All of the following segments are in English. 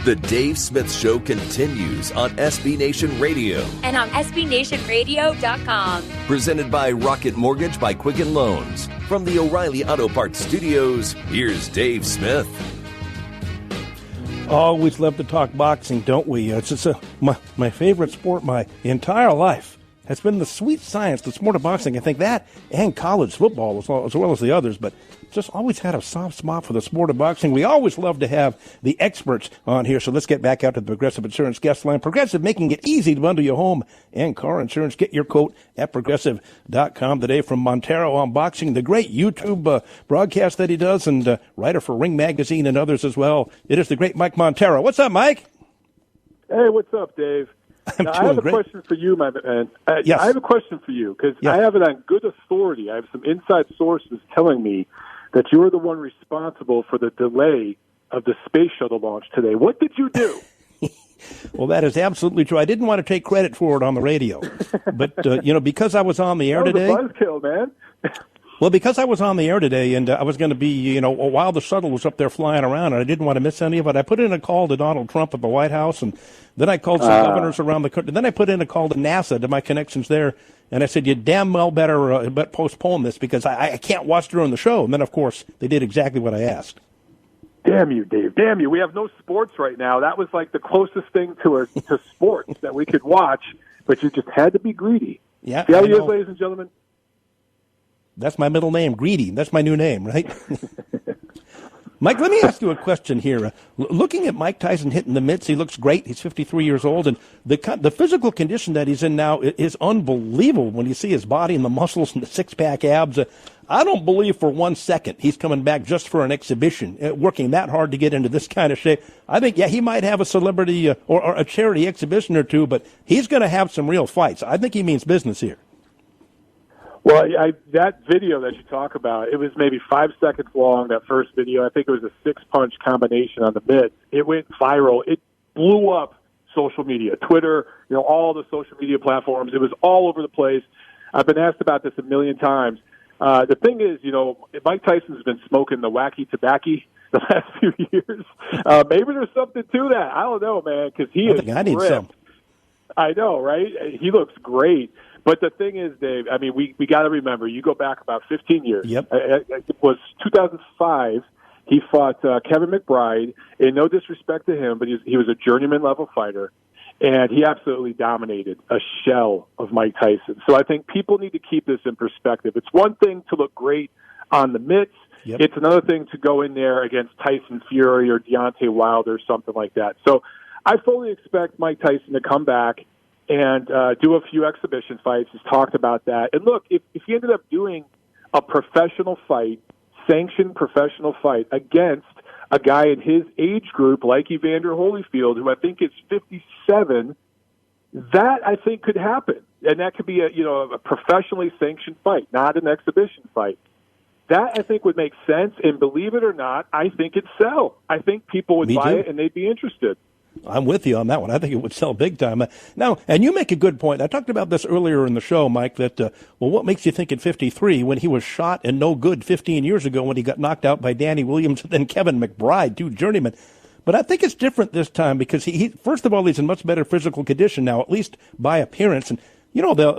The Dave Smith Show continues on SB Nation Radio. And on SBNationRadio.com. Presented by Rocket Mortgage by Quicken Loans. From the O'Reilly Auto Parts Studios, here's Dave Smith. Always love to talk boxing, don't we? It's just my favorite sport my entire life. Has been the sweet science, the sport of boxing. I think that and college football as well as the others, but just always had a soft spot for the sport of boxing. We always love to have the experts on here, so let's get back out to the Progressive Insurance guest line. Progressive, making it easy to bundle your home and car insurance. Get your quote at Progressive.com today from Montero on boxing, the great YouTube broadcast that he does, and writer for Ring Magazine and others as well. It is the great Mike Montero. What's up, Mike? Hey, what's up, Dave? Now, I have a question for you, my man. Yes. I have a question for you because I have it on good authority. I have some inside sources telling me that you were the one responsible for the delay of the space shuttle launch today. What did you do? Well, that is absolutely true. I didn't want to take credit for it on the radio, but because I was on the air today. That was a buzzkill, man. Well, because I was on the air today and I was going to be, while the shuttle was up there flying around and I didn't want to miss any of it, I put in a call to Donald Trump at the White House, and then I called some governors around the country. Then I put in a call to NASA, to my connections there, and I said, you damn well better postpone this because I can't watch during the show. And then, of course, they did exactly what I asked. Damn you, Dave. Damn you. We have no sports right now. That was like the closest thing to sports that we could watch, but you just had to be greedy. Yeah. See how it is, ladies and gentlemen? That's my middle name, Greedy. That's my new name, right? Mike, let me ask you a question here. Looking at Mike Tyson hitting the mitts, he looks great. He's 53 years old, and the physical condition that he's in now is unbelievable when you see his body and the muscles and the six-pack abs. I don't believe for 1 second he's coming back just for an exhibition, working that hard to get into this kind of shape. I think, he might have a celebrity or a charity exhibition or two, but he's going to have some real fights. I think he means business here. Well, that video that you talk about, it was maybe 5 seconds long, that first video. I think it was a six-punch combination on the mid. It went viral. It blew up social media, Twitter, all the social media platforms. It was all over the place. I've been asked about this a million times. The thing is, Mike Tyson's been smoking the wacky tobacco the last few years. Maybe there's something to that. I don't know, man, because I need some. I know, right? He looks great. But the thing is, Dave, I mean, we got to remember, you go back about 15 years. Yep. It was 2005. He fought Kevin McBride, and no disrespect to him, but he was a journeyman-level fighter, and he absolutely dominated a shell of Mike Tyson. So I think people need to keep this in perspective. It's one thing to look great on the mitts. Yep. It's another thing to go in there against Tyson Fury or Deontay Wilder or something like that. So I fully expect Mike Tyson to come back and do a few exhibition fights. He's talked about that. And look, if he ended up doing a professional fight, sanctioned professional fight against a guy in his age group like Evander Holyfield, who I think is 57, that I think could happen. And that could be a professionally sanctioned fight, not an exhibition fight. That I think would make sense. And believe it or not, I think it'd sell. I think people would buy it and they'd be interested. I'm with you on that one. I think it would sell big time. Now, and you make a good point. I talked about this earlier in the show, Mike, that, what makes you think at 53 when he was shot and no good 15 years ago when he got knocked out by Danny Williams and then Kevin McBride, two journeymen. But I think it's different this time because he first of all, he's in much better physical condition now, at least by appearance. And,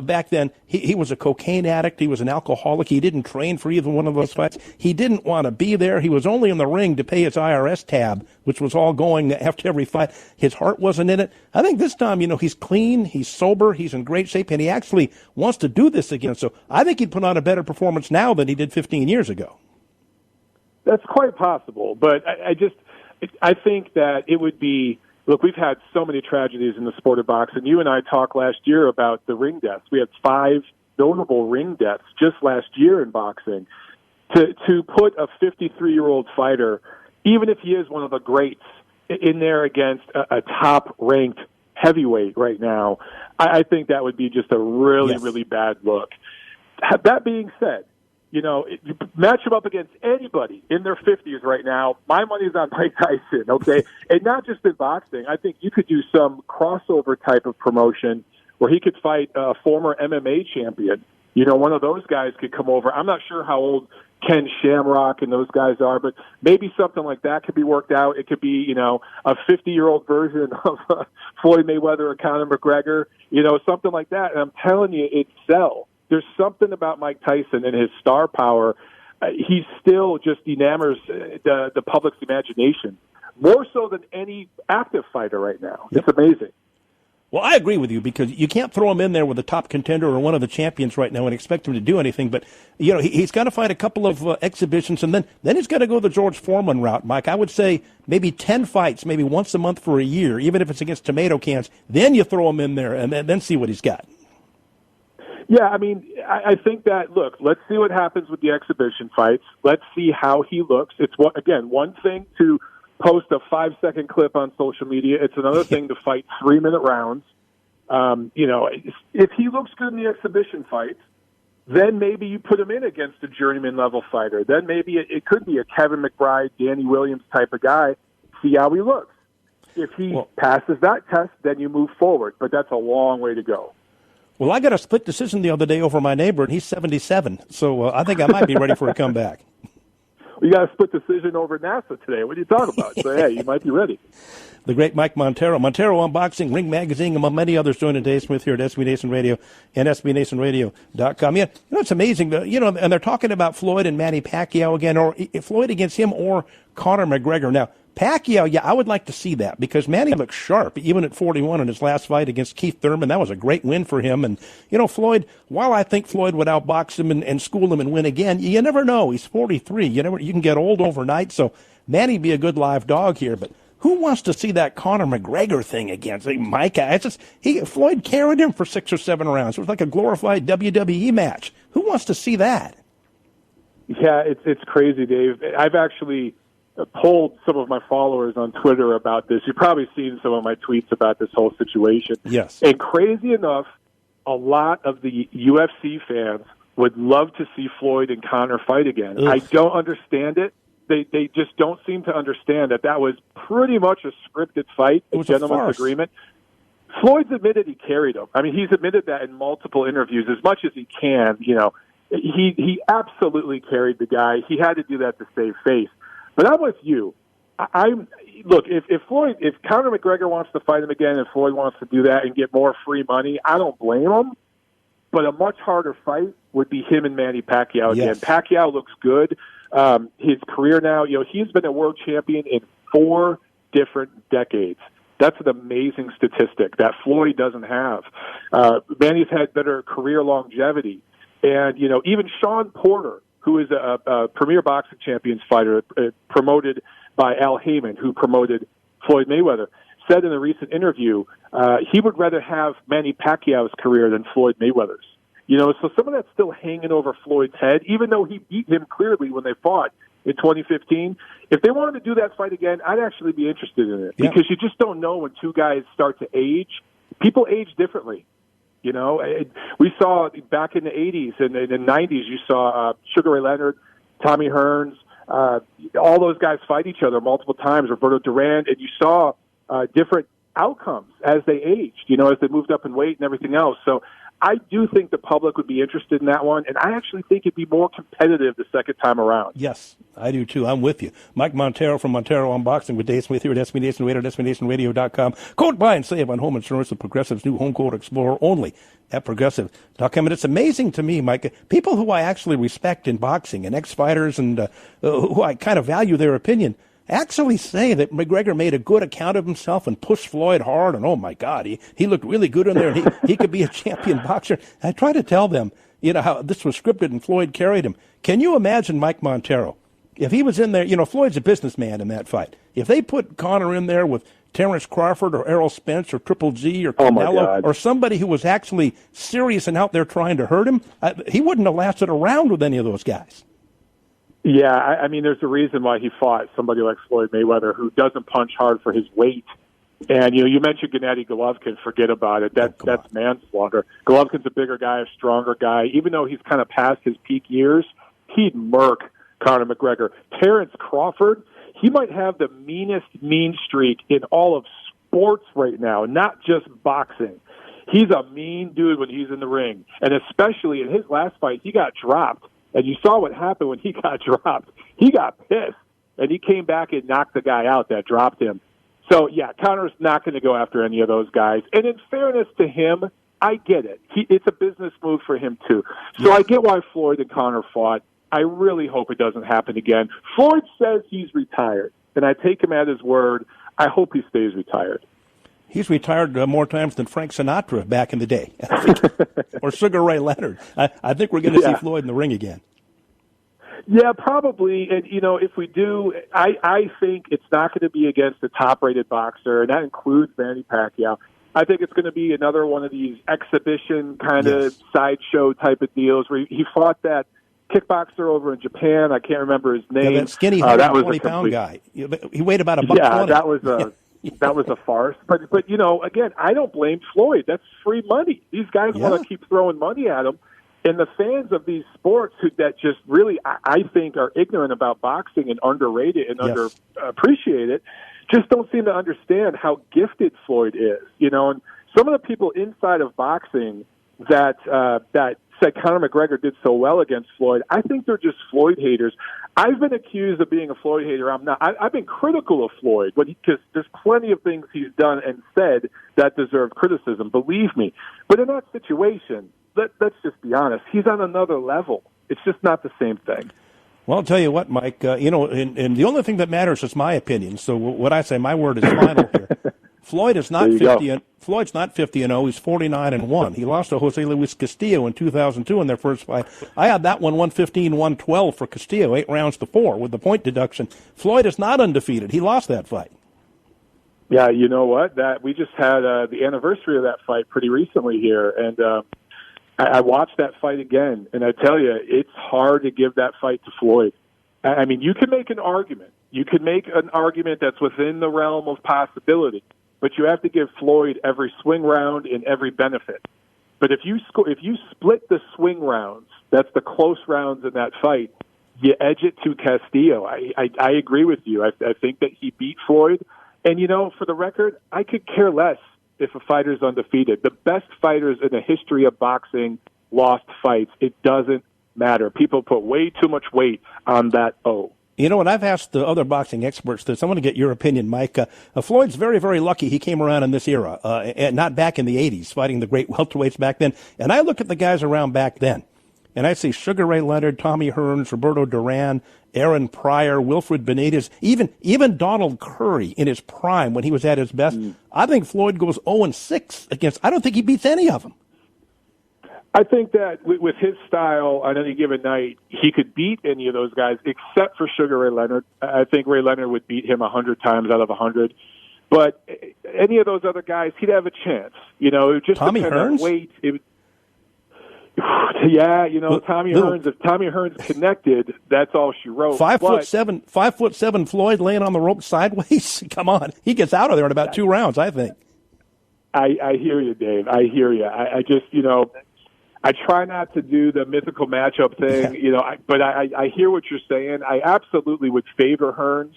back then, he was a cocaine addict. He was an alcoholic. He didn't train for either one of those fights. He didn't want to be there. He was only in the ring to pay his IRS tab, which was all going after every fight. His heart wasn't in it. I think this time, he's clean, he's sober, he's in great shape, and he actually wants to do this again. So I think he'd put on a better performance now than he did 15 years ago. That's quite possible, but I think that it would be. Look, we've had so many tragedies in the sport of boxing. You and I talked last year about the ring deaths. We had 5 notable ring deaths just last year in boxing. To put a 53-year-old fighter, even if he is one of the greats, in there against a top-ranked heavyweight right now, I think that would be just a really bad look. That being said, you match him up against anybody in their 50s right now. My money's on Mike Tyson, okay? And not just in boxing. I think you could do some crossover type of promotion where he could fight a former MMA champion. One of those guys could come over. I'm not sure how old Ken Shamrock and those guys are, but maybe something like that could be worked out. It could be, a 50-year-old version of Floyd Mayweather or Conor McGregor, something like that. And I'm telling you, it sells. There's something about Mike Tyson and his star power. He still just enamors the public's imagination, more so than any active fighter right now. Yep. It's amazing. Well, I agree with you because you can't throw him in there with a top contender or one of the champions right now and expect him to do anything. But, he's got to fight a couple of exhibitions, and then he's got to go the George Foreman route, Mike. I would say maybe 10 fights, maybe once a month for a year, even if it's against tomato cans. Then you throw him in there and then see what he's got. Yeah, I think that, look, let's see what happens with the exhibition fights. Let's see how he looks. It's, one thing to post a 5-second clip on social media. It's another thing to fight 3-minute rounds. If he looks good in the exhibition fights, then maybe you put him in against a journeyman level fighter. Then maybe it could be a Kevin McBride, Danny Williams type of guy. See how he looks. If he passes that test, then you move forward. But that's a long way to go. Well, I got a split decision the other day over my neighbor, and he's 77. So I think I might be ready for a comeback. You got a split decision over NASA today. What are you talking about? So, yeah, you might be ready. The great Mike Montero. Montero Unboxing, Ring Magazine, among many others, joining Dave Smith here at SB Nation Radio and SBNationRadio.com. Yeah, it's amazing. And they're talking about Floyd and Manny Pacquiao again, or Floyd against him or Conor McGregor. Now, Pacquiao, yeah, I would like to see that because Manny looked sharp, even at 41 in his last fight against Keith Thurman. That was a great win for him. And, Floyd, while I think Floyd would outbox him and school him and win again, you never know. He's 43. You can get old overnight. So Manny'd be a good live dog here. But who wants to see that Conor McGregor thing again? Mike, Floyd carried him for 6 or 7 rounds. It was like a glorified WWE match. Who wants to see that? Yeah, it's crazy, Dave. I've actually polled some of my followers on Twitter about this. You've probably seen some of my tweets about this whole situation. Yes. And crazy enough, a lot of the UFC fans would love to see Floyd and Conor fight again. Ugh. I don't understand it. They just don't seem to understand that was pretty much a scripted fight, a gentleman's agreement. Floyd's admitted he carried him. He's admitted that in multiple interviews as much as he can. He absolutely carried the guy. He had to do that to save face. But I'm with you. Look, if Conor McGregor wants to fight him again and Floyd wants to do that and get more free money, I don't blame him. But a much harder fight would be him and Manny Pacquiao again. Yes. Pacquiao looks good. His career now, he's been a world champion in 4 different decades. That's an amazing statistic that Floyd doesn't have. Manny's had better career longevity. And, even Sean Porter, who is a premier boxing champions fighter promoted by Al Heyman, who promoted Floyd Mayweather, said in a recent interview he would rather have Manny Pacquiao's career than Floyd Mayweather's. So some of that's still hanging over Floyd's head, even though he beat him clearly when they fought in 2015. If they wanted to do that fight again, I'd actually be interested in it because you just don't know when 2 guys start to age. People age differently. We saw back in the 80s and the 90s, you saw Sugar Ray Leonard, Tommy Hearns, all those guys fight each other multiple times, Roberto Duran, and you saw different outcomes as they aged, as they moved up in weight and everything else. So I do think the public would be interested in that one, and I actually think it'd be more competitive the second time around. Yes, I do too. I'm with you. Mike Montero from Montero Unboxing with Dave Smith here at SB Nation Radio, SBNationRadio.com. Code buy and save on home insurance with Progressive's new Home Quote Explorer only at Progressive.com. And it's amazing to me, Mike, people who I actually respect in boxing and ex-fighters and who I kind of value their opinion actually say that McGregor made a good account of himself and pushed Floyd hard, and oh my God, he looked really good in there, and he could be a champion boxer. I try to tell them, how this was scripted and Floyd carried him. Can you imagine Mike Montero? If he was in there, Floyd's a businessman in that fight. If they put Conor in there with Terrence Crawford or Errol Spence or Triple G or Canelo or somebody who was actually serious and out there trying to hurt him, he wouldn't have lasted a round with any of those guys. Yeah, there's a reason why he fought somebody like Floyd Mayweather, who doesn't punch hard for his weight. And, you mentioned Gennady Golovkin. Forget about it. That's manslaughter. Golovkin's a bigger guy, a stronger guy. Even though he's kind of past his peak years, he'd murk Conor McGregor. Terrence Crawford, he might have the meanest mean streak in all of sports right now, not just boxing. He's a mean dude when he's in the ring. And especially in his last fight, he got dropped. And you saw what happened when he got dropped. He got pissed, and he came back and knocked the guy out that dropped him. So, yeah, Conor's not going to go after any of those guys. And in fairness to him, I get it. It's a business move for him, too. So I get why Floyd and Conor fought. I really hope it doesn't happen again. Floyd says he's retired, and I take him at his word. I hope he stays retired. He's retired more times than Frank Sinatra back in the day, or Sugar Ray Leonard. I think we're going to see Floyd in the ring again. Yeah, probably. And, if we do, I think it's not going to be against a top-rated boxer, and that includes Manny Pacquiao. I think it's going to be another one of these exhibition kind of sideshow type of deals where he fought that kickboxer over in Japan. I can't remember his name. Yeah, that skinny 120-pound guy. He weighed about $120. Yeah, that was a farce. But again, I don't blame Floyd. That's free money. These guys want to keep throwing money at him. And the fans of these sports that just really, I think, are ignorant about boxing and underrated and underappreciated, just don't seem to understand how gifted Floyd is. And some of the people inside of boxing that said Conor McGregor did so well against Floyd, I think they're just Floyd haters. I've been accused of being a Floyd hater. I'm not. I've been critical of Floyd because there's plenty of things he's done and said that deserve criticism, believe me. But in that situation, let's just be honest, he's on another level. It's just not the same thing. Well, I'll tell you what, Mike, and the only thing that matters is my opinion. So what I say, my word is final here. Floyd is not 50. Floyd's not 50-0. He's 49-1. He lost to Jose Luis Castillo in 2002 in their first fight. I had that one 115-112 for Castillo, 8 rounds to 4 with the point deduction. Floyd is not undefeated. He lost that fight. Yeah, you know what? That we just had the anniversary of that fight pretty recently here, and I watched that fight again, and I tell you, it's hard to give that fight to Floyd. I mean, you can make an argument. You can make an argument that's within the realm of possibility, but you have to give Floyd every swing round and every benefit. But if you split the swing rounds, that's the close rounds in that fight, you edge it to Castillo. I agree with you. I think that he beat Floyd. And, for the record, I could care less if a fighter's undefeated. The best fighters in the history of boxing lost fights. It doesn't matter. People put way too much weight on that O. You know what? I've asked the other boxing experts this. I want to get your opinion, Mike. Floyd's very, very lucky he came around in this era, and not back in the 80s, fighting the great welterweights back then. And I look at the guys around back then, and I see Sugar Ray Leonard, Tommy Hearns, Roberto Duran, Aaron Pryor, Wilfred Benitez, even Donald Curry in his prime when he was at his best. I think Floyd goes 0-6 against. I don't think he beats any of them. I think that with his style on any given night, he could beat any of those guys except for Sugar Ray Leonard. I think Ray Leonard would beat him 100 times out of 100. But any of those other guys, he'd have a chance. It would just Tommy depend Hearns? on weight. Tommy Hearns. If Tommy Hearns connected, that's all she wrote. 5'7" Floyd laying on the rope sideways. Come on, he gets out of there in about 2 rounds, I think. I hear you, Dave. I hear you. I just I try not to do the mythical matchup thing, but I hear what you're saying. I absolutely would favor Hearns.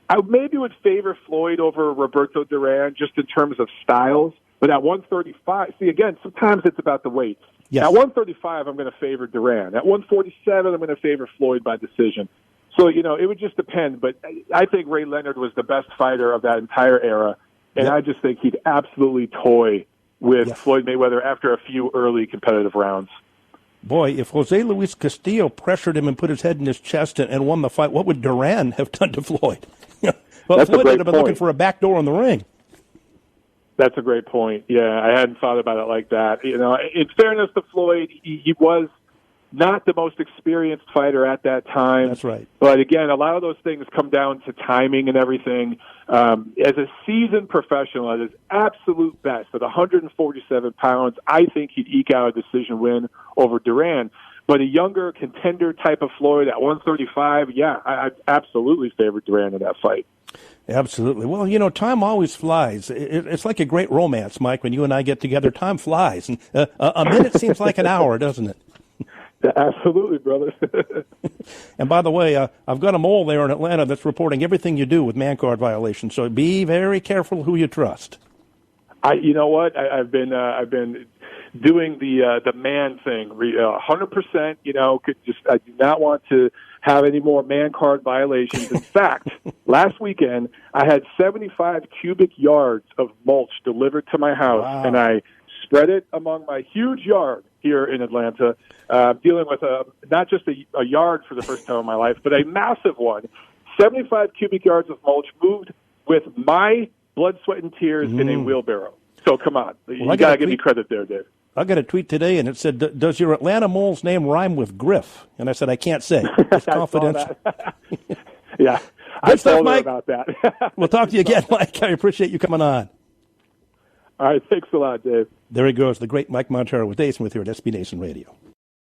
I maybe would favor Floyd over Roberto Duran just in terms of styles. But at 135, see, again, sometimes it's about the weight. Yes. At 135, I'm going to favor Duran. At 147, I'm going to favor Floyd by decision. So, it would just depend. But I think Ray Leonard was the best fighter of that entire era. And I just think he'd absolutely toy with Floyd Mayweather after a few early competitive rounds. Boy, if Jose Luis Castillo pressured him and put his head in his chest and won the fight, what would Duran have done to Floyd? Well, Floyd would have been looking for a back door in the ring. That's a great point. Yeah, I hadn't thought about it like that. In fairness to Floyd, he was not the most experienced fighter at that time. That's right. But again, a lot of those things come down to timing and everything. As a seasoned professional at his absolute best, at 147 pounds, I think he'd eke out a decision win over Duran. But a younger contender type of Floyd at 135, I absolutely favor Duran in that fight. Absolutely. Well, time always flies. It's like a great romance, Mike. When you and I get together, time flies. And a minute seems like an hour, doesn't it? Absolutely, brother. And by the way, I've got a mole there in Atlanta that's reporting everything you do with man card violations. So be very careful who you trust. You know what? I've been doing the man thing, 100%. I do not want to have any more man card violations. In fact, last weekend I had 75 cubic yards of mulch delivered to my house, and I spread it among my huge yard here in Atlanta, dealing with not just a yard for the first time in my life, but a massive one. 75 cubic yards of mulch moved with my blood, sweat, and tears in a wheelbarrow. So come on. You got to give me credit there, Dave. I got a tweet today, and it said, does your Atlanta Mole's name rhyme with Griff? And I said, I can't say. It's confidential. Yeah, I told her about that. We'll talk to you again, Mike. I appreciate you coming on. All right, thanks a lot, Dave. There he goes, the great Mike Montero with Dave Smith here at SB Nation Radio.